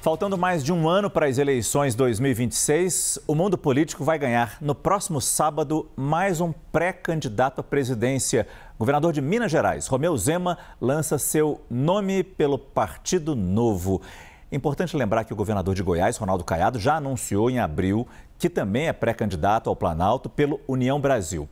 Faltando mais de um ano para as eleições 2026, o mundo político vai ganhar no próximo sábado mais um pré-candidato à presidência. O governador de Minas Gerais, Romeu Zema, lança seu nome pelo Partido Novo. Importante lembrar que o governador de Goiás, Ronaldo Caiado, já anunciou em abril que também é pré-candidato ao Planalto pelo União Brasil.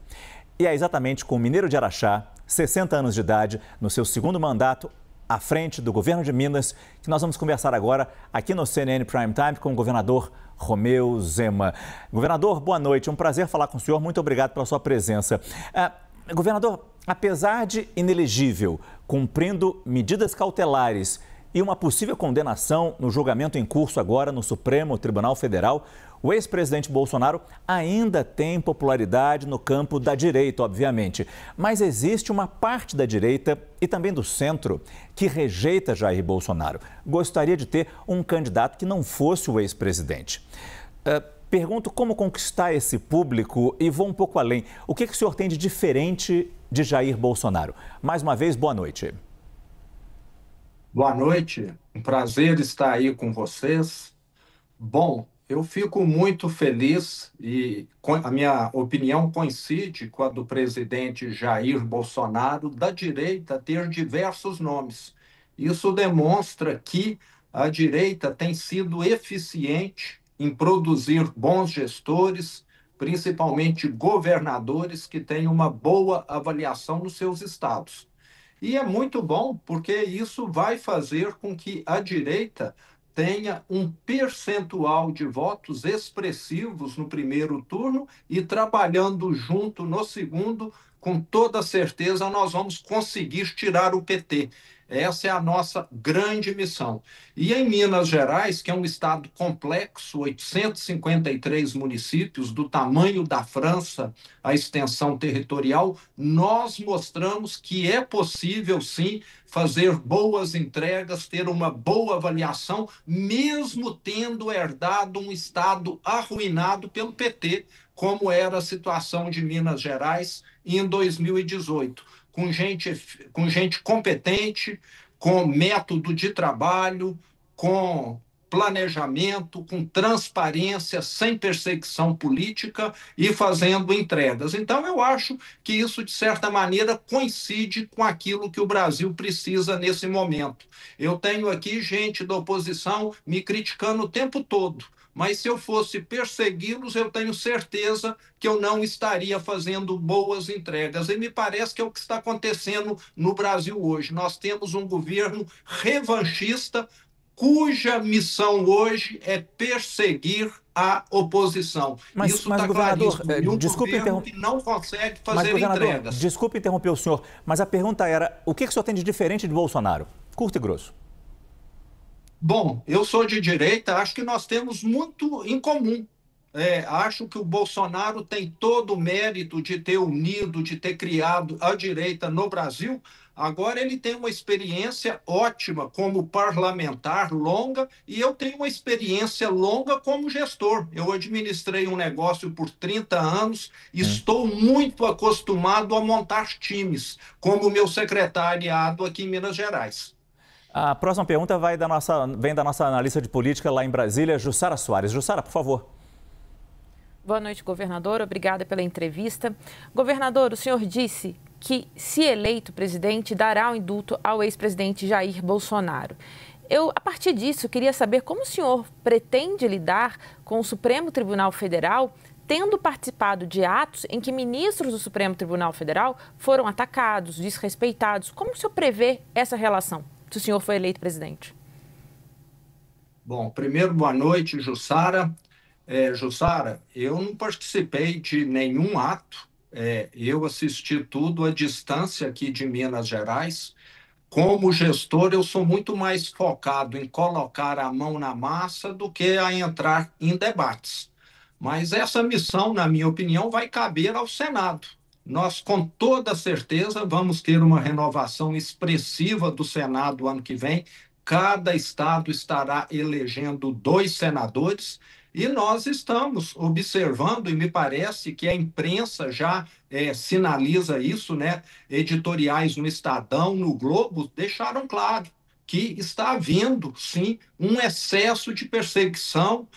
E é exatamente com o mineiro de Araxá, 60 anos de idade, no seu segundo mandato, à frente do governo de Minas, que nós vamos conversar agora aqui no CNN Prime Time com o governador Romeu Zema. Governador, boa noite, é um prazer falar com o senhor, muito obrigado pela sua presença. Governador, apesar de inelegível, cumprindo medidas cautelares e uma possível condenação no julgamento em curso agora no Supremo Tribunal Federal, o ex-presidente Bolsonaro ainda tem popularidade no campo da direita, obviamente. Mas existe uma parte da direita e também do centro que rejeita Jair Bolsonaro. Gostaria de ter um candidato que não fosse o ex-presidente. Pergunto como conquistar esse público e vou um pouco além. O que o senhor tem de diferente de Jair Bolsonaro? Mais uma vez, boa noite. Boa noite, um prazer estar aí com vocês. Bom, eu fico muito feliz e a minha opinião coincide com a do presidente Jair Bolsonaro, da direita ter diversos nomes. Isso demonstra que a direita tem sido eficiente em produzir bons gestores, principalmente governadores que têm uma boa avaliação nos seus estados. E é muito bom porque isso vai fazer com que a direita tenha um percentual de votos expressivos no primeiro turno e trabalhando junto no segundo, com toda certeza nós vamos conseguir tirar o PT. Essa é a nossa grande missão. E em Minas Gerais, que é um estado complexo, 853 municípios, do tamanho da França, a extensão territorial, nós mostramos que é possível, sim, fazer boas entregas, ter uma boa avaliação, mesmo tendo herdado um estado arruinado pelo PT, como era a situação de Minas Gerais em 2018. Com gente competente, com método de trabalho, com planejamento, com transparência, sem perseguição política e fazendo entregas. Então, eu acho que isso, de certa maneira, coincide com aquilo que o Brasil precisa nesse momento. Eu tenho aqui gente da oposição me criticando o tempo todo. Mas se eu fosse persegui-los, eu tenho certeza que eu não estaria fazendo boas entregas. E me parece que é o que está acontecendo no Brasil hoje. Nós temos um governo revanchista, cuja missão hoje é perseguir a oposição. Isso está claríssimo. E um governo que não consegue fazer entregas. Desculpe interromper o senhor, mas a pergunta era, o que o senhor tem de diferente de Bolsonaro? Curto e grosso. Bom, eu sou de direita, acho que nós temos muito em comum. Acho que o Bolsonaro tem todo o mérito de ter unido, de ter criado a direita no Brasil. Agora ele tem uma experiência ótima como parlamentar, longa, e eu tenho uma experiência longa como gestor. Eu administrei um negócio por 30 anos, estou muito acostumado a montar times, como o meu secretariado aqui em Minas Gerais. A próxima pergunta vem da nossa analista de política lá em Brasília, Jussara Soares. Jussara, por favor. Boa noite, governador. Obrigada pela entrevista. Governador, o senhor disse que, se eleito presidente, dará o indulto ao ex-presidente Jair Bolsonaro. Eu, a partir disso, queria saber como o senhor pretende lidar com o Supremo Tribunal Federal, tendo participado de atos em que ministros do Supremo Tribunal Federal foram atacados, desrespeitados. Como o senhor prevê essa relação, se o senhor foi eleito presidente? Bom, primeiro, boa noite, Jussara. Jussara, eu não participei de nenhum ato. Eu assisti tudo à distância aqui de Minas Gerais. Como gestor, eu sou muito mais focado em colocar a mão na massa do que a entrar em debates. Mas essa missão, na minha opinião, vai caber ao Senado. Nós, com toda certeza, vamos ter uma renovação expressiva do Senado ano que vem. Cada estado estará elegendo 2 senadores e nós estamos observando, e me parece que a imprensa já sinaliza isso, né? Editoriais no Estadão, no Globo, deixaram claro que está havendo, sim, um excesso de perseguição,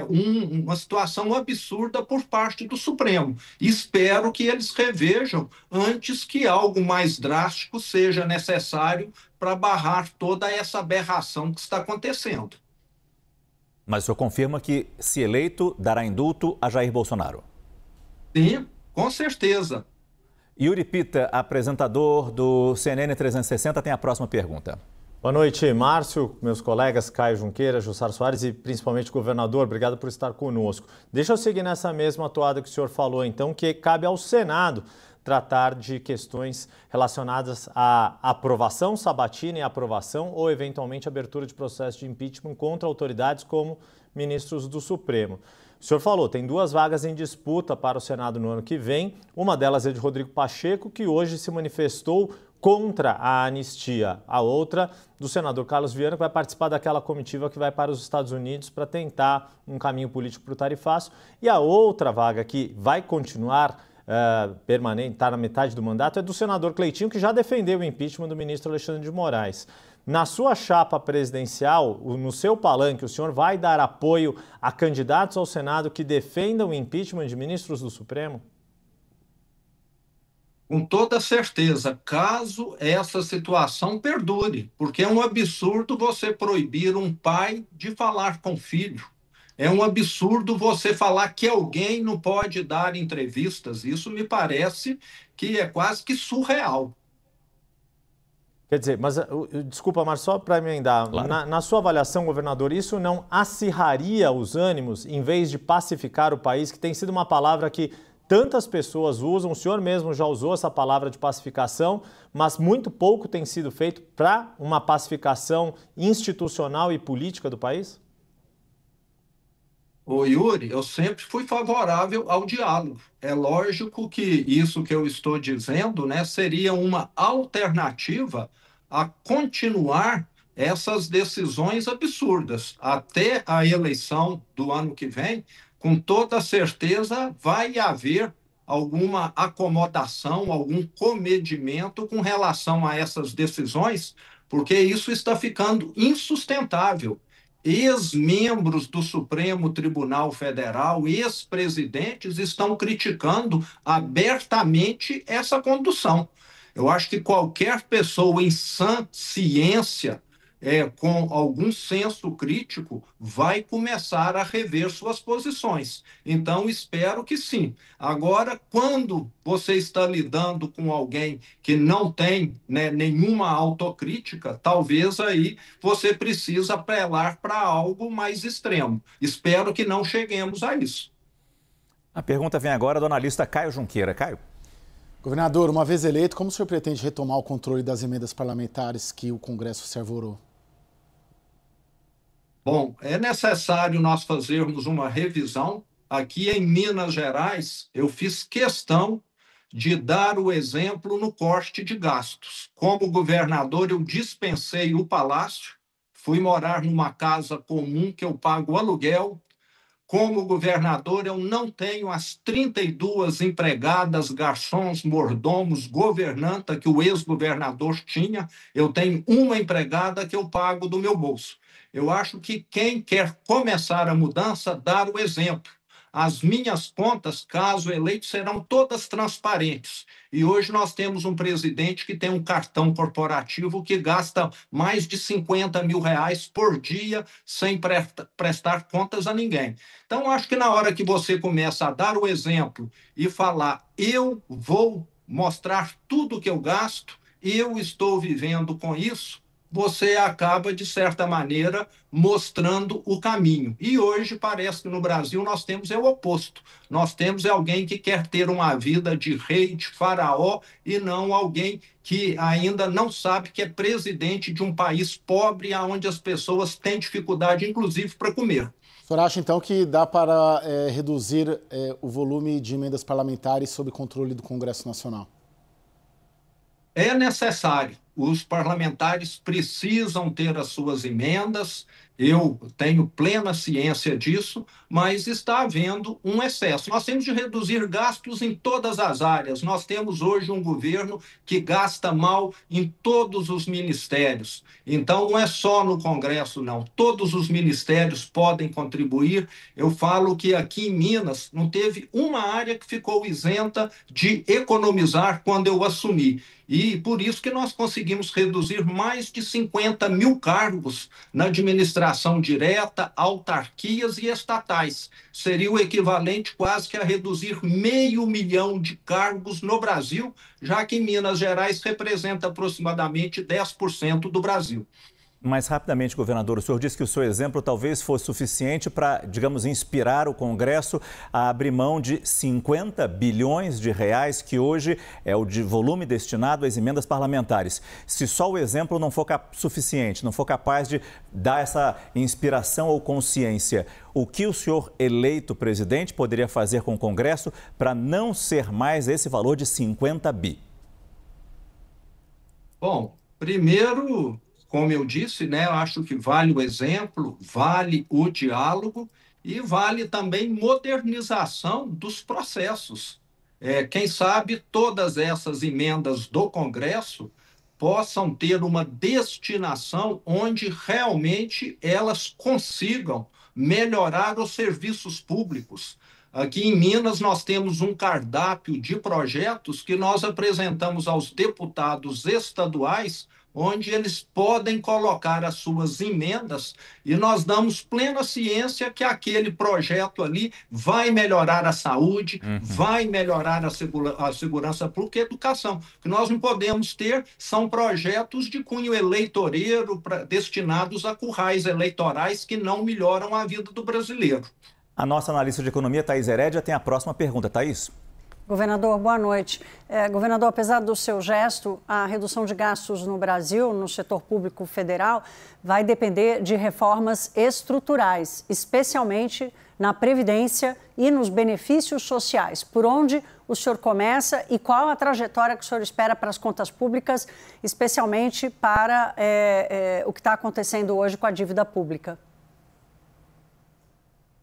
uma situação absurda por parte do Supremo. Espero que eles revejam antes que algo mais drástico seja necessário para barrar toda essa aberração que está acontecendo. Mas o senhor confirma que, se eleito, dará indulto a Jair Bolsonaro? Sim, com certeza. Yuri Pita, apresentador do CNN 360, tem a próxima pergunta. Boa noite, Márcio, meus colegas Caio Junqueira, Jussara Soares e principalmente o governador. Obrigado por estar conosco. Deixa eu seguir nessa mesma toada que o senhor falou, então, que cabe ao Senado tratar de questões relacionadas à aprovação sabatina e aprovação ou, eventualmente, abertura de processo de impeachment contra autoridades como ministros do Supremo. O senhor falou, tem 2 vagas em disputa para o Senado no ano que vem. Uma delas é de Rodrigo Pacheco, que hoje se manifestou contra a anistia. A outra, do senador Carlos Viana, que vai participar daquela comitiva que vai para os Estados Unidos para tentar um caminho político para o tarifaço. E a outra vaga que vai continuar permanente, está na metade do mandato, é do senador Cleitinho, que já defendeu o impeachment do ministro Alexandre de Moraes. Na sua chapa presidencial, no seu palanque, o senhor vai dar apoio a candidatos ao Senado que defendam o impeachment de ministros do Supremo? Com toda certeza, caso essa situação perdure, porque é um absurdo você proibir um pai de falar com o filho. É um absurdo você falar que alguém não pode dar entrevistas. Isso me parece que é quase que surreal. Quer dizer, mas desculpa, mas só para emendar, claro. Na sua avaliação, governador, isso não acirraria os ânimos em vez de pacificar o país, que tem sido uma palavra que tantas pessoas usam, o senhor mesmo já usou essa palavra de pacificação, mas muito pouco tem sido feito para uma pacificação institucional e política do país? Ô Yuri, eu sempre fui favorável ao diálogo. É lógico que isso que eu estou dizendo, né, seria uma alternativa a continuar essas decisões absurdas. Até a eleição do ano que vem, com toda certeza vai haver alguma acomodação, algum comedimento com relação a essas decisões, porque isso está ficando insustentável. Ex-membros do Supremo Tribunal Federal, ex-presidentes, estão criticando abertamente essa condução. Eu acho que qualquer pessoa em sã ciência, com algum senso crítico, vai começar a rever suas posições. Então, espero que sim. Agora, quando você está lidando com alguém que não tem, né, nenhuma autocrítica, talvez aí você precisa apelar para algo mais extremo. Espero que não cheguemos a isso. A pergunta vem agora do analista Caio Junqueira. Caio. Governador, uma vez eleito, como o senhor pretende retomar o controle das emendas parlamentares que o Congresso se arvorou? Bom, é necessário nós fazermos uma revisão. Aqui em Minas Gerais, eu fiz questão de dar o exemplo no corte de gastos. Como governador, eu dispensei o palácio, fui morar numa casa comum que eu pago aluguel. Como governador, eu não tenho as 32 empregadas, garçons, mordomos, governanta que o ex-governador tinha. Eu tenho uma empregada que eu pago do meu bolso. Eu acho que quem quer começar a mudança, dar o exemplo. As minhas contas, caso eleito, serão todas transparentes. E hoje nós temos um presidente que tem um cartão corporativo que gasta mais de 50 mil reais por dia sem prestar contas a ninguém. Então, acho que na hora que você começa a dar o exemplo e falar, eu vou mostrar tudo que eu gasto, eu estou vivendo com isso, você acaba, de certa maneira, mostrando o caminho. E hoje parece que no Brasil nós temos o oposto. Nós temos alguém que quer ter uma vida de rei, de faraó, e não alguém que ainda não sabe que é presidente de um país pobre, onde as pessoas têm dificuldade, inclusive, para comer. O senhor acha, então, que dá para reduzir o volume de emendas parlamentares sob controle do Congresso Nacional? É necessário. Os parlamentares precisam ter as suas emendas. Eu tenho plena ciência disso, mas está havendo um excesso. Nós temos de reduzir gastos em todas as áreas. Nós temos hoje um governo que gasta mal em todos os ministérios. Então, não é só no Congresso, não. Todos os ministérios podem contribuir. Eu falo que aqui em Minas não teve uma área que ficou isenta de economizar quando eu assumi. E por isso que nós conseguimos reduzir mais de 50 mil cargos na administração direta, autarquias e estatais. Seria o equivalente quase que a reduzir 500 mil de cargos no Brasil, já que Minas Gerais representa aproximadamente 10% do Brasil. Mais rapidamente, governador, o senhor disse que o seu exemplo talvez fosse suficiente para, digamos, inspirar o Congresso a abrir mão de 50 bilhões de reais, que hoje é o de volume destinado às emendas parlamentares. Se só o exemplo não for suficiente, não for capaz de dar essa inspiração ou consciência, o que o senhor, eleito presidente, poderia fazer com o Congresso para não ser mais esse valor de 50 bi? Bom, primeiro, como eu disse, né, eu acho que vale o exemplo, vale o diálogo e vale também modernização dos processos. Quem sabe todas essas emendas do Congresso possam ter uma destinação onde realmente elas consigam melhorar os serviços públicos. Aqui em Minas, nós temos um cardápio de projetos que nós apresentamos aos deputados estaduais, onde eles podem colocar as suas emendas e nós damos plena ciência que aquele projeto ali vai melhorar a saúde, vai melhorar a segurança pública e a educação. O que nós não podemos ter são projetos de cunho eleitoreiro destinados a currais eleitorais que não melhoram a vida do brasileiro. A nossa analista de economia, Thaís Herédia, tem a próxima pergunta. Thaís. Governador, boa noite. Governador, apesar do seu gesto, a redução de gastos no Brasil, no setor público federal, vai depender de reformas estruturais, especialmente na Previdência e nos benefícios sociais. Por onde o senhor começa e qual a trajetória que o senhor espera para as contas públicas, especialmente para o que está acontecendo hoje com a dívida pública?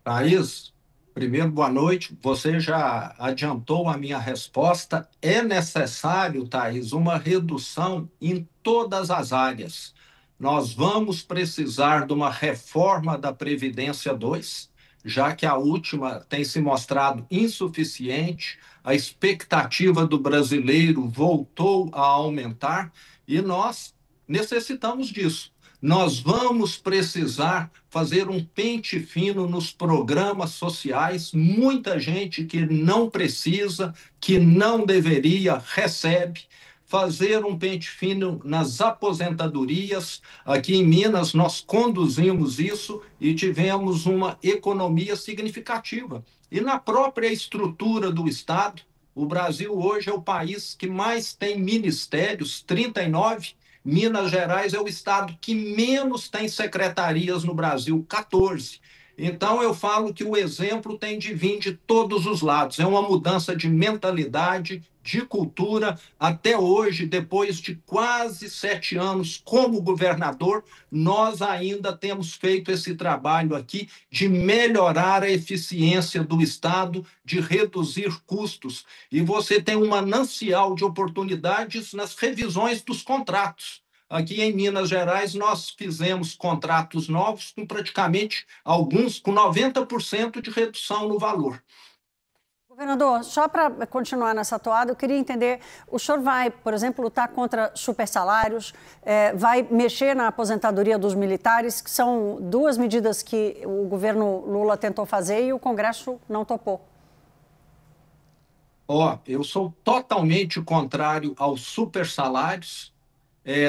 Thaís, primeiro, boa noite. Você já adiantou a minha resposta. É necessário, Thaís, uma redução em todas as áreas. Nós vamos precisar de uma reforma da Previdência 2, já que a última tem se mostrado insuficiente, a expectativa do brasileiro voltou a aumentar e nós necessitamos disso. Nós vamos precisar fazer um pente fino nos programas sociais. Muita gente que não precisa, que não deveria, recebe. Fazer um pente fino nas aposentadorias. Aqui em Minas, nós conduzimos isso e tivemos uma economia significativa. E na própria estrutura do Estado, o Brasil hoje é o país que mais tem ministérios, 39. Minas Gerais é o estado que menos tem secretarias no Brasil, 14. Então, eu falo que o exemplo tem de vir de todos os lados. É uma mudança de mentalidade, de cultura. Até hoje, depois de quase 7 anos como governador, nós ainda temos feito esse trabalho aqui de melhorar a eficiência do Estado, de reduzir custos. E você tem um manancial de oportunidades nas revisões dos contratos. Aqui em Minas Gerais, nós fizemos contratos novos com praticamente alguns com 90% de redução no valor. Governador, só para continuar nessa toada, eu queria entender, o senhor vai, por exemplo, lutar contra supersalários, vai mexer na aposentadoria dos militares, que são 2 medidas que o governo Lula tentou fazer e o Congresso não topou. Eu sou totalmente contrário aos supersalários.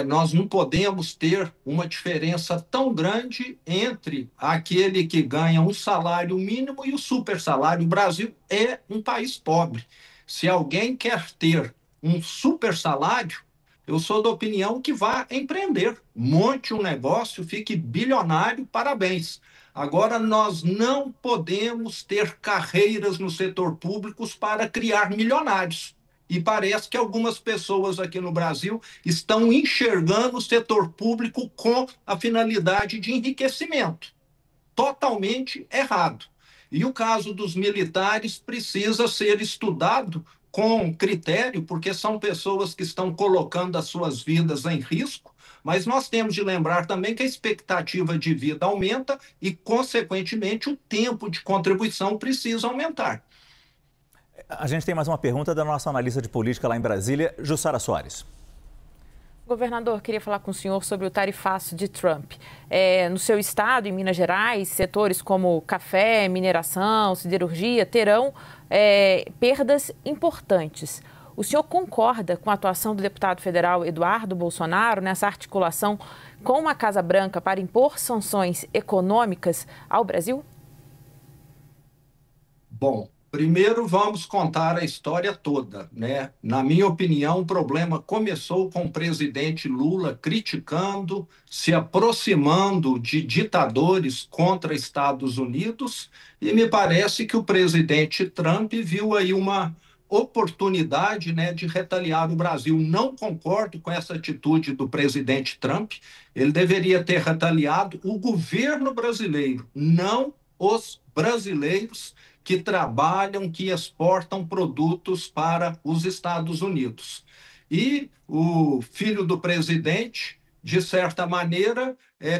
Nós não podemos ter uma diferença tão grande entre aquele que ganha um salário mínimo e o supersalário. O Brasil é um país pobre. Se alguém quer ter um supersalário, eu sou da opinião que vá empreender, monte um negócio, fique bilionário, parabéns. Agora, nós não podemos ter carreiras no setor público para criar milionários. E parece que algumas pessoas aqui no Brasil estão enxergando o setor público com a finalidade de enriquecimento. Totalmente errado. E o caso dos militares precisa ser estudado com critério, porque são pessoas que estão colocando as suas vidas em risco, mas nós temos de lembrar também que a expectativa de vida aumenta e, consequentemente, o tempo de contribuição precisa aumentar. A gente tem mais uma pergunta da nossa analista de política lá em Brasília, Jussara Soares. Governador, queria falar com o senhor sobre o tarifaço de Trump. No seu estado, em Minas Gerais, setores como café, mineração, siderurgia terão perdas importantes. O senhor concorda com a atuação do deputado federal Eduardo Bolsonaro nessa articulação com a Casa Branca para impor sanções econômicas ao Brasil? Bom, primeiro vamos contar a história toda, né? Na minha opinião, o problema começou com o presidente Lula criticando, se aproximando de ditadores contra Estados Unidos, e me parece que o presidente Trump viu aí uma oportunidade, né, de retaliar o Brasil. Não concordo com essa atitude do presidente Trump. Ele deveria ter retaliado o governo brasileiro, não os brasileiros que trabalham, que exportam produtos para os Estados Unidos. E o filho do presidente, de certa maneira,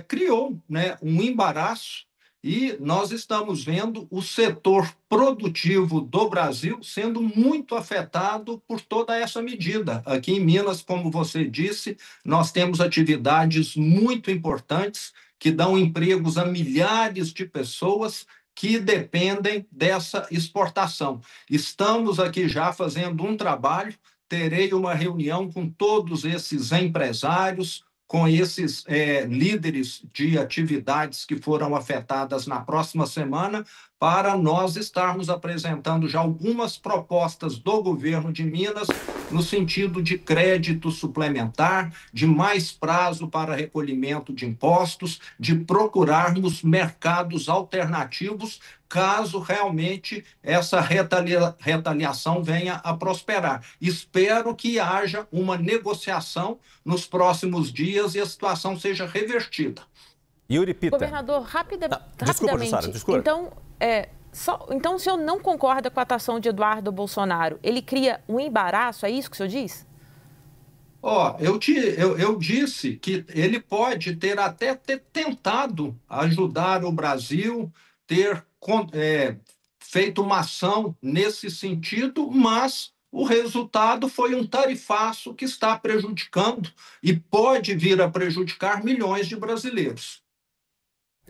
criou, né, um embaraço, e nós estamos vendo o setor produtivo do Brasil sendo muito afetado por toda essa medida. Aqui em Minas, como você disse, nós temos atividades muito importantes que dão empregos a milhares de pessoas que dependem dessa exportação. Estamos aqui já fazendo um trabalho, terei uma reunião com todos esses empresários, com esses líderes de atividades que foram afetadas na próxima semana, para nós estarmos apresentando já algumas propostas do governo de Minas no sentido de crédito suplementar, de mais prazo para recolhimento de impostos, de procurarmos mercados alternativos caso realmente essa retaliação venha a prosperar. Espero que haja uma negociação nos próximos dias e a situação seja revertida. Yuri Pita. Governador, rapidamente. Desculpa, Jussara, desculpa. Então, o senhor não concorda com a atuação de Eduardo Bolsonaro? Ele cria um embaraço, é isso que o senhor diz? Eu disse que ele pode ter até tentado ajudar o Brasil, ter feito uma ação nesse sentido, mas o resultado foi um tarifaço que está prejudicando e pode vir a prejudicar milhões de brasileiros.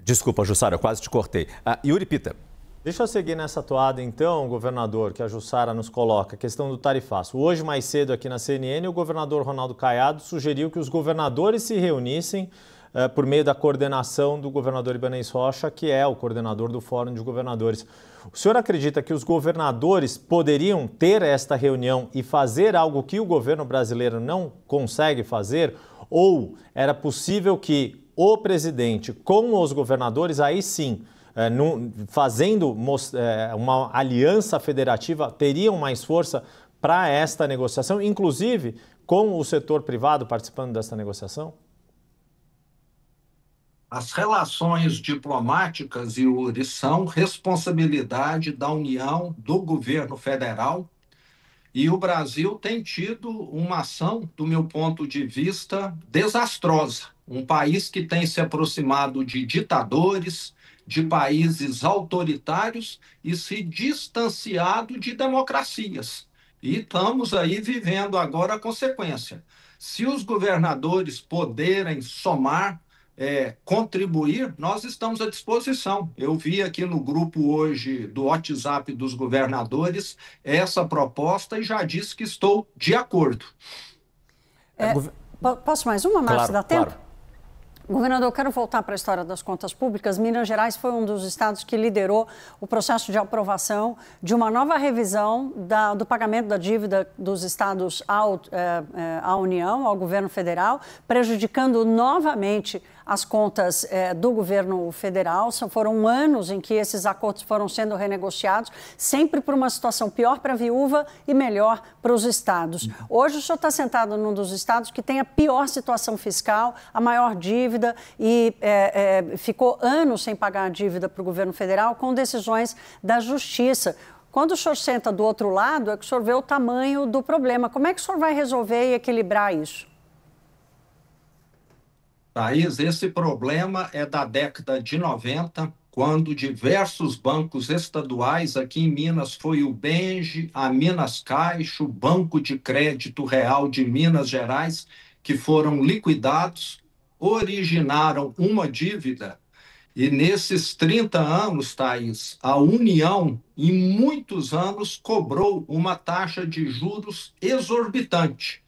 Desculpa, Jussara, eu quase te cortei. Yuri Pita. Deixa eu seguir nessa toada, então, governador, que a Jussara nos coloca, a questão do tarifaço. Hoje, mais cedo, aqui na CNN, o governador Ronaldo Caiado sugeriu que os governadores se reunissem por meio da coordenação do governador Ibanez Rocha, que é o coordenador do Fórum de Governadores. O senhor acredita que os governadores poderiam ter esta reunião e fazer algo que o governo brasileiro não consegue fazer? Ou era possível que o presidente com os governadores, aí sim, fazendo uma aliança federativa, teriam mais força para esta negociação, inclusive com o setor privado participando desta negociação? As relações diplomáticas, Yuri, são responsabilidade da União, do governo federal, e o Brasil tem tido uma ação, do meu ponto de vista, desastrosa. Um país que tem se aproximado de ditadores, de países autoritários e se distanciado de democracias. E estamos aí vivendo agora a consequência. Se os governadores puderem somar, contribuir, nós estamos à disposição. Eu vi aqui no grupo hoje do WhatsApp dos governadores essa proposta e já disse que estou de acordo. Posso mais uma, Márcio? Claro, dá tempo? claro. Governador, eu quero voltar para a história das contas públicas. Minas Gerais foi um dos estados que liderou o processo de aprovação de uma nova revisão do pagamento da dívida dos estados à União, ao governo federal, prejudicando novamente as contas do governo federal. Foram anos em que esses acordos foram sendo renegociados, sempre por uma situação pior para a viúva e melhor para os estados. Hoje o senhor está sentado num dos estados que tem a pior situação fiscal, a maior dívida e ficou anos sem pagar a dívida para o governo federal com decisões da Justiça. Quando o senhor senta do outro lado, é que o senhor vê o tamanho do problema. Como é que o senhor vai resolver e equilibrar isso? Thaís, esse problema é da década de 90, quando diversos bancos estaduais, aqui em Minas foi o Benge, a Minas Caixa, o Banco de Crédito Real de Minas Gerais, que foram liquidados, originaram uma dívida. E nesses 30 anos, Thaís, a União, em muitos anos, cobrou uma taxa de juros exorbitante.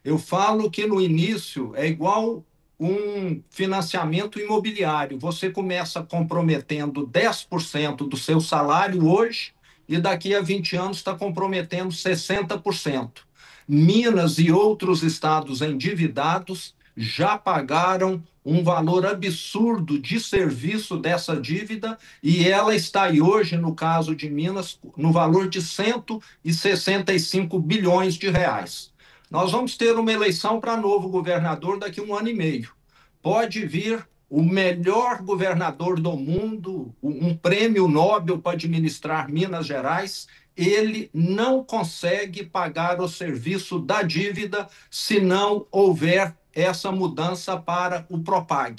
Eu falo que no início é igual um financiamento imobiliário. Você começa comprometendo 10% do seu salário hoje e daqui a 20 anos está comprometendo 60%. Minas e outros estados endividados já pagaram um valor absurdo de serviço dessa dívida e ela está aí hoje, no caso de Minas, no valor de 165 bilhões de reais. Nós vamos ter uma eleição para novo governador daqui a 1 ano e meio. Pode vir o melhor governador do mundo, um prêmio Nobel para administrar Minas Gerais, ele não consegue pagar o serviço da dívida se não houver essa mudança para o Propag.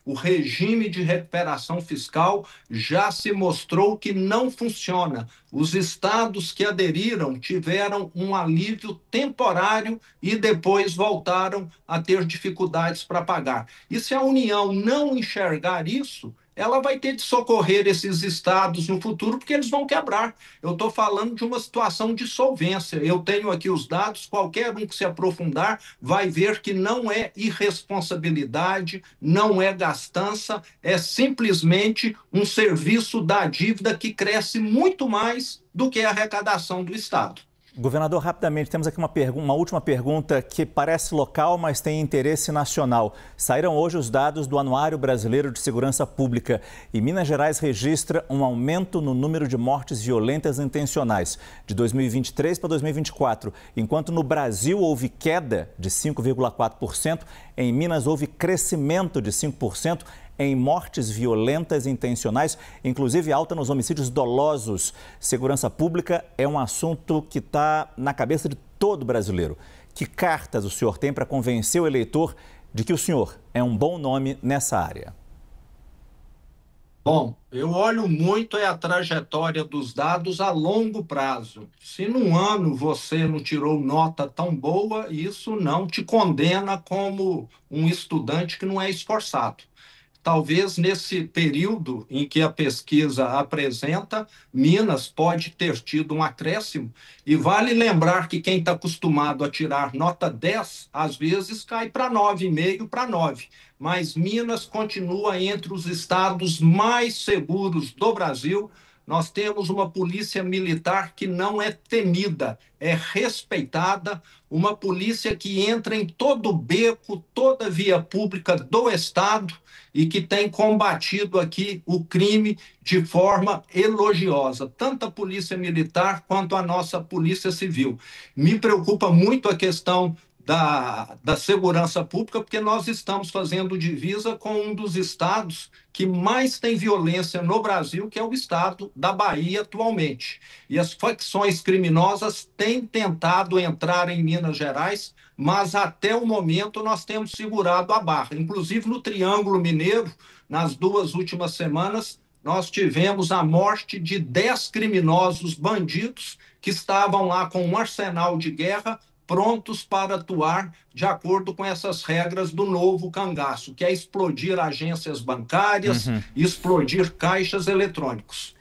O regime de recuperação fiscal já se mostrou que não funciona. Os estados que aderiram tiveram um alívio temporário e depois voltaram a ter dificuldades para pagar. E se a União não enxergar isso, ela vai ter de socorrer esses estados no futuro, porque eles vão quebrar. Eu estou falando de uma situação de solvência. Eu tenho aqui os dados, qualquer um que se aprofundar vai ver que não é irresponsabilidade, não é gastança, é simplesmente um serviço da dívida que cresce muito mais do que a arrecadação do Estado. Governador, rapidamente, temos aqui uma última pergunta que parece local, mas tem interesse nacional. Saíram hoje os dados do Anuário Brasileiro de Segurança Pública e Minas Gerais registra um aumento no número de mortes violentas intencionais de 2023 para 2024. Enquanto no Brasil houve queda de 5,4%, em Minas houve crescimento de 5%. Em mortes violentas intencionais, inclusive alta nos homicídios dolosos. Segurança pública é um assunto que está na cabeça de todo brasileiro. Que cartas o senhor tem para convencer o eleitor de que o senhor é um bom nome nessa área? Bom, eu olho muito a trajetória dos dados a longo prazo. Se num ano você não tirou nota tão boa, isso não te condena como um estudante que não é esforçado. Talvez nesse período em que a pesquisa apresenta, Minas pode ter tido um acréscimo. E vale lembrar que quem está acostumado a tirar nota 10, às vezes cai para 9,5 para 9. Mas Minas continua entre os estados mais seguros do Brasil. Nós temos uma polícia militar que não é temida, é respeitada, uma polícia que entra em todo beco, toda via pública do Estado e que tem combatido aqui o crime de forma elogiosa, tanto a polícia militar quanto a nossa polícia civil. Me preocupa muito a questão da segurança pública, porque nós estamos fazendo divisa com um dos estados que mais tem violência no Brasil, que é o estado da Bahia atualmente. E as facções criminosas têm tentado entrar em Minas Gerais, mas até o momento nós temos segurado a barra. Inclusive no Triângulo Mineiro, nas 2 últimas semanas, nós tivemos a morte de 10 criminosos bandidos que estavam lá com um arsenal de guerra prontos para atuar de acordo com essas regras do novo cangaço, que é explodir agências bancárias, explodir caixas eletrônicos.